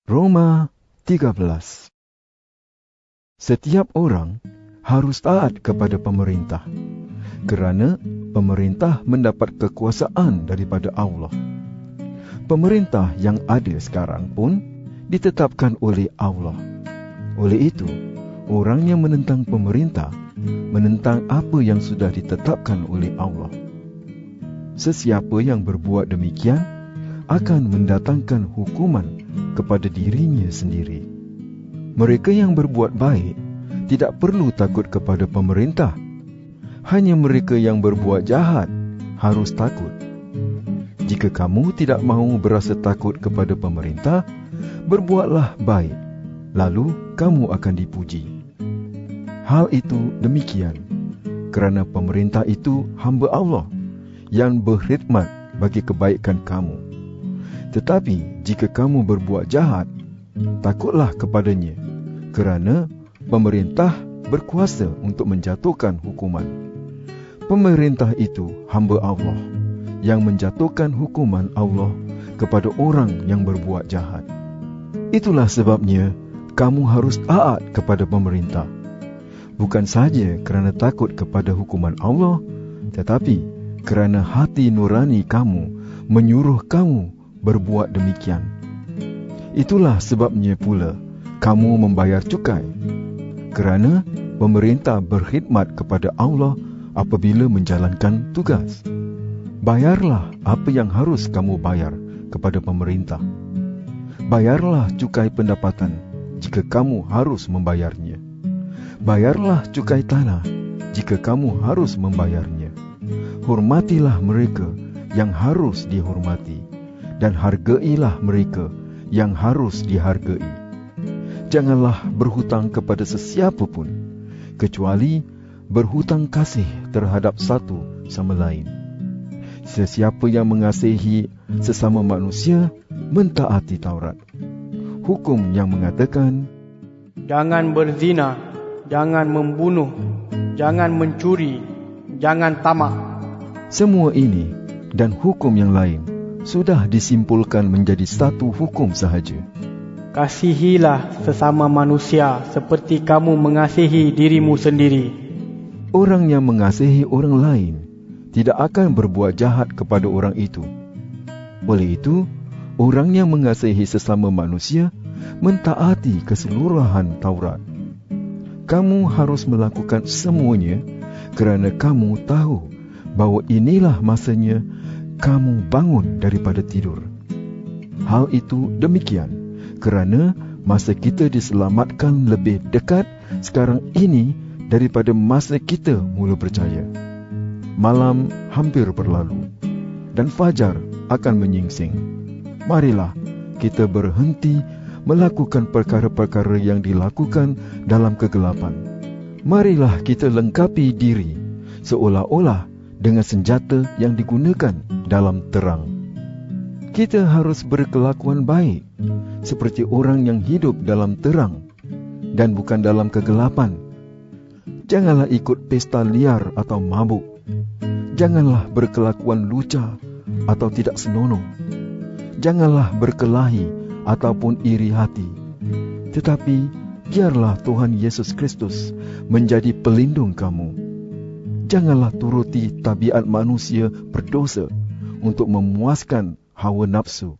Roma 13. Setiap orang harus taat kepada pemerintah, kerana pemerintah mendapat kekuasaan daripada Allah. Pemerintah yang ada sekarang pun ditetapkan oleh Allah. Oleh itu, orang yang menentang pemerintah menentang apa yang sudah ditetapkan oleh Allah. Sesiapa yang berbuat demikian akan mendatangkan hukuman kepada dirinya sendiri. Mereka yang berbuat baik tidak perlu takut kepada pemerintah. Hanya mereka yang berbuat jahat harus takut. Jika kamu tidak mahu berasa takut kepada pemerintah, berbuatlah baik, lalu kamu akan dipuji. Hal itu demikian, kerana pemerintah itu hamba Allah yang berkhidmat bagi kebaikan kamu. Tetapi jika kamu berbuat jahat, takutlah kepadanya, kerana pemerintah berkuasa untuk menjatuhkan hukuman. Pemerintah itu hamba Allah yang menjatuhkan hukuman Allah kepada orang yang berbuat jahat. Itulah sebabnya kamu harus taat kepada pemerintah. Bukan saja kerana takut kepada hukuman Allah, tetapi kerana hati nurani kamu menyuruh kamu berbuat demikian. Itulah sebabnya pula kamu membayar cukai, kerana pemerintah berkhidmat kepada Allah apabila menjalankan tugas. Bayarlah apa yang harus kamu bayar kepada pemerintah. Bayarlah cukai pendapatan jika kamu harus membayarnya. Bayarlah cukai tanah jika kamu harus membayarnya. Hormatilah mereka yang harus dihormati, dan hargailah mereka yang harus dihargai. Janganlah berhutang kepada sesiapa pun, kecuali berhutang kasih terhadap satu sama lain. Sesiapa yang mengasihi sesama manusia mentaati Taurat. Hukum yang mengatakan, jangan berzina, jangan membunuh, jangan mencuri, jangan tamak. Semua ini dan hukum yang lain sudah disimpulkan menjadi satu hukum sahaja. Kasihilah sesama manusia seperti kamu mengasihi dirimu sendiri. Orang yang mengasihi orang lain tidak akan berbuat jahat kepada orang itu. Oleh itu, orang yang mengasihi sesama manusia mentaati keseluruhan Taurat. Kamu harus melakukan semuanya kerana kamu tahu bahawa inilah masanya kamu bangun daripada tidur. Hal itu demikian kerana masa kita diselamatkan lebih dekat sekarang ini daripada masa kita mula percaya. Malam hampir berlalu dan fajar akan menyingsing. Marilah kita berhenti melakukan perkara-perkara yang dilakukan dalam kegelapan. Marilah kita lengkapi diri seolah-olah dengan senjata yang digunakan dalam terang. Kita harus berkelakuan baik seperti orang yang hidup dalam terang dan bukan dalam kegelapan. Janganlah ikut pesta liar atau mabuk. Janganlah berkelakuan lucah atau tidak senonoh. Janganlah berkelahi ataupun iri hati. Tetapi biarlah Tuhan Yesus Kristus menjadi pelindung kamu. Janganlah turuti tabiat manusia berdosa untuk memuaskan hawa nafsu.